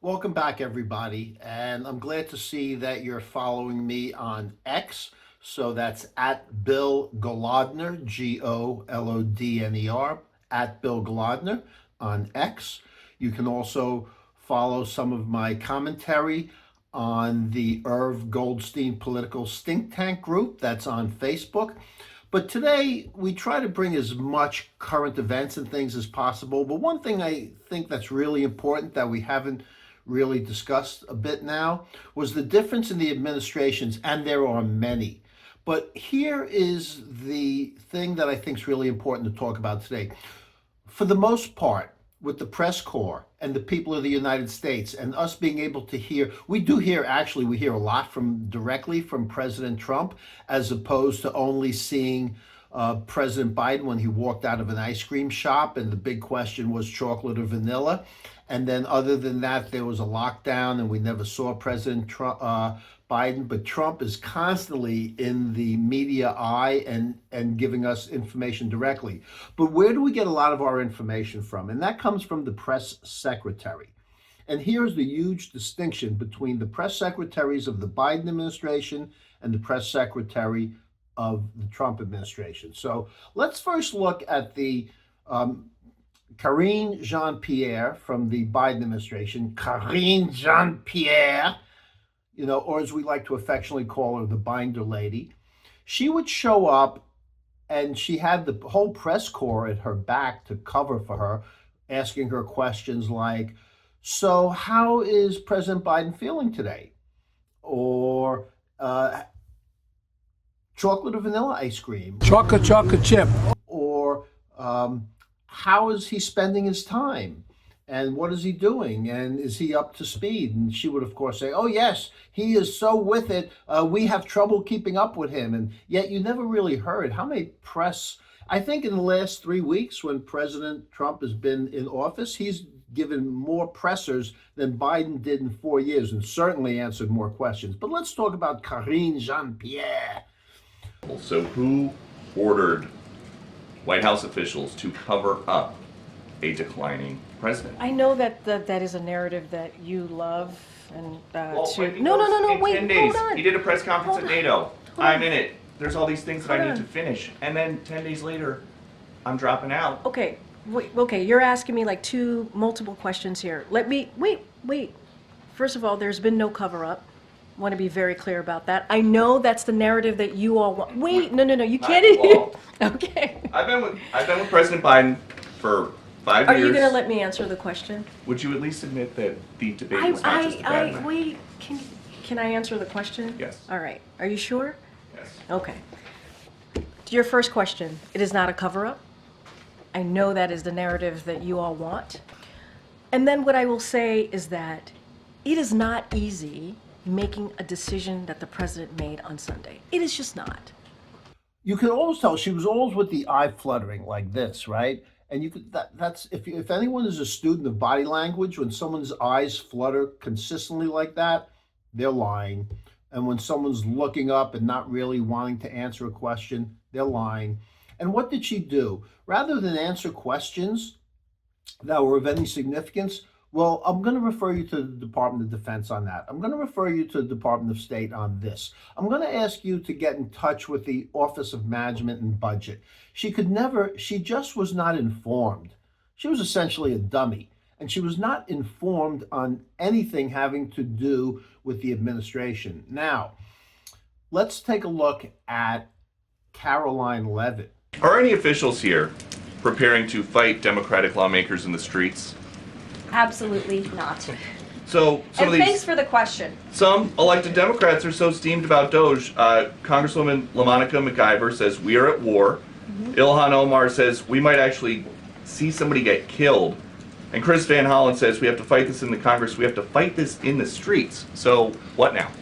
Welcome back, everybody. And I'm glad to see that you're following me on X. So that's at Bill Golodner, Golodner, at Bill Golodner on X. You can also follow some of my commentary on the Irv Goldstein Political Think Tank group that's on Facebook. But today we try to bring as much current events and things as possible. But one thing I think that's really important that we haven't really discussed a bit now was the difference in the administrations, and there are many. But here is the thing that I think is really important to talk about today. For the most part, with the press corps and the people of the United States and us being able to hear, we hear a lot directly from President Trump, as opposed to only seeing President Biden when he walked out of an ice cream shop and the big question was chocolate or vanilla. And then other than that, there was a lockdown and we never saw President Biden. But Trump is constantly in the media eye and giving us information directly. But where do we get a lot of our information from? And that comes from the press secretary. And here's the huge distinction between the press secretaries of the Biden administration and the press secretary of the Trump administration. So let's first look at the Karine Jean-Pierre from the Biden administration. Karine Jean-Pierre, or as we like to affectionately call her, the binder lady. She would show up and she had the whole press corps at her back to cover for her, asking her questions like, so how is President Biden feeling today? Or chocolate or vanilla ice cream? Chocolate chip. Or how is he spending his time? And what is he doing? And is he up to speed? And she would, of course, say, oh, yes, he is so with it. We have trouble keeping up with him. And yet you never really heard how many press. I think in the last 3 weeks when President Trump has been in office, he's given more pressers than Biden did in 4 years and certainly answered more questions. But let's talk about Karine Jean-Pierre. So who ordered White House officials to cover up a declining president? I know that is a narrative that you love, and In wait, 10 days, hold on. he did a press conference Hold at on. NATO. Hold I'm on. in it. There's all these things that I Hold need on. to finish, and then 10 days later, I'm dropping out. Okay, okay, you're asking me like multiple questions here. Let me wait. First of all, there's been no cover-up. Want to be very clear about that. I know that's the narrative that you all want. Wait, no, you can't. Well, Okay. I've been with President Biden for 5 Are years. you gonna let me answer the question? Would you at least admit that the debate was not just a bad night? wait. Can I answer the question? Yes. All right. Are you sure? Yes. Okay. To your first question, it is not a cover-up. I know that is the narrative that you all want. And then what I will say is that it is not easy making a decision that the president made on Sunday. It is just not. You could always tell she was always with the eye fluttering like this, right? And you could that's if anyone is a student of body language, when someone's eyes flutter consistently like that, they're lying. And when someone's looking up and not really wanting to answer a question, they're lying. And what did she do? Rather than answer questions that were of any significance, well, I'm going to refer you to the Department of Defense on that. I'm going to refer you to the Department of State on this. I'm going to ask you to get in touch with the Office of Management and Budget. She just was not informed. She was essentially a dummy, and she was not informed on anything having to do with the administration. Now, let's take a look at Caroline Leavitt. Are any officials here preparing to fight Democratic lawmakers in the streets? Absolutely not. So some And of these, thanks for the question. some elected Democrats are so steamed about Doge. Congresswoman LaMonica McIver says we are at war. Ilhan Omar says we might actually see somebody get killed. And Chris Van Hollen says we have to fight this in the Congress. We have to fight this in the streets. So what now?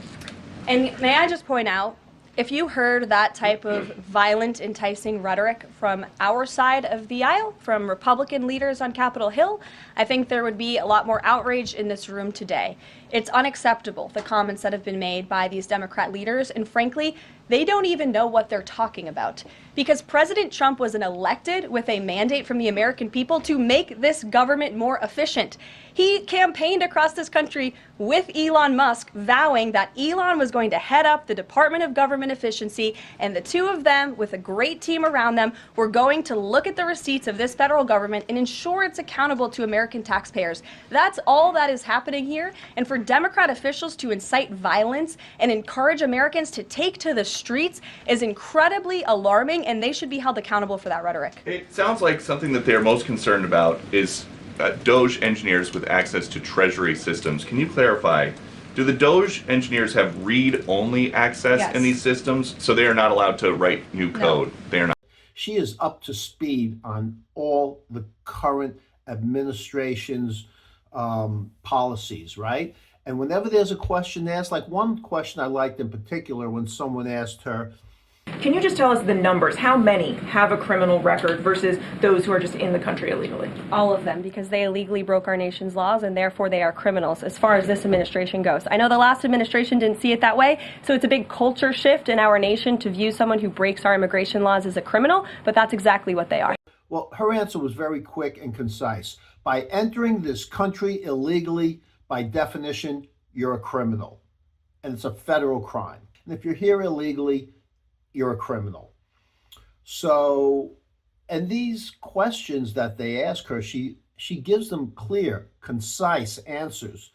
And may I just point out, if you heard that type of violent, enticing rhetoric from our side of the aisle, from Republican leaders on Capitol Hill, I think there would be a lot more outrage in this room today. It's unacceptable, the comments that have been made by these Democrat leaders, and frankly, they don't even know what they're talking about. Because President Trump was elected with a mandate from the American people to make this government more efficient. He campaigned across this country with Elon Musk, vowing that Elon was going to head up the Department of Government Efficiency, and the two of them, with a great team around them, were going to look at the receipts of this federal government and ensure it's accountable to American taxpayers. That's all that is happening here. And for Democrat officials to incite violence and encourage Americans to take to the streets is incredibly alarming, and they should be held accountable for that rhetoric. It sounds like something that they're most concerned about is Doge engineers with access to Treasury systems. Can you clarify, do the Doge engineers have read-only access Yes. in these systems, so they are not allowed to write new code? They are not. She is up to speed on all the current administration's policies, right? And whenever there's a question asked, like one question I liked in particular when someone asked her, can you just tell us the numbers? How many have a criminal record versus those who are just in the country illegally? All of them, because they illegally broke our nation's laws and therefore they are criminals as far as this administration goes. I know the last administration didn't see it that way, so it's a big culture shift in our nation to view someone who breaks our immigration laws as a criminal, but that's exactly what they are. well, her answer was very quick and concise. By entering this country illegally, by definition, you're a criminal. And it's a federal crime. And if you're here illegally, you're a criminal. So, and these questions that they ask her, she gives them clear, concise answers.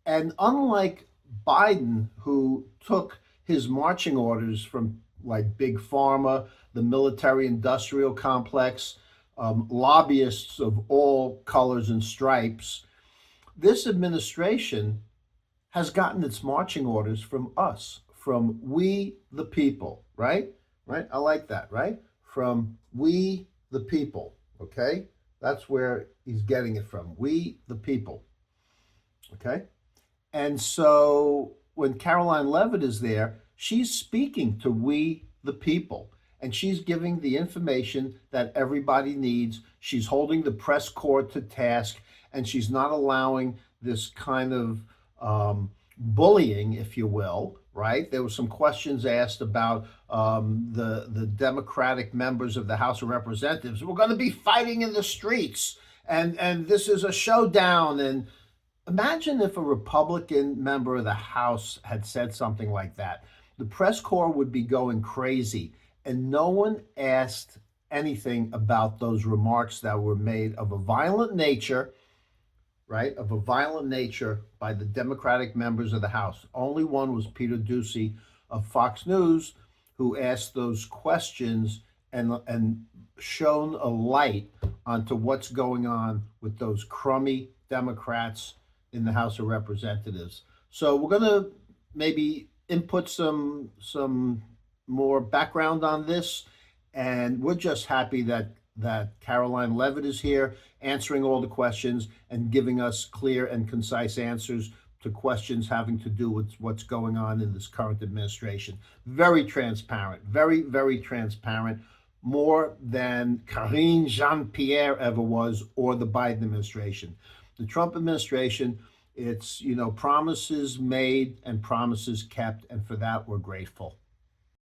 And unlike Biden, who took his marching orders from like Big Pharma, the military industrial complex, lobbyists of all colors and stripes, this administration has gotten its marching orders from us, from we the people, right? Right? I like that, right? From we the people, okay? That's where he's getting it from. We the people, okay? And so when Caroline Leavitt is there, she's speaking to we the people, and she's giving the information that everybody needs. She's holding the press corps to task, and she's not allowing this kind of bullying, if you will, right? There were some questions asked about the Democratic members of the House of Representatives. We're going to be fighting in the streets, and this is a showdown. And imagine if a Republican member of the House had said something like that. The press corps would be going crazy, and no one asked anything about those remarks that were made of a violent nature, right? Of a violent nature by the Democratic members of the House. Only one was Peter Doocy of Fox News, who asked those questions and shone a light onto what's going on with those crummy Democrats in the House of Representatives. So we're going to maybe input some more background on this, and we're just happy that Caroline Leavitt is here answering all the questions and giving us clear and concise answers to questions having to do with what's going on in this current administration. Very transparent, very, very transparent, more than Karine Jean-Pierre ever was, or the Biden administration. The Trump administration, it's, promises made and promises kept, and for that we're grateful.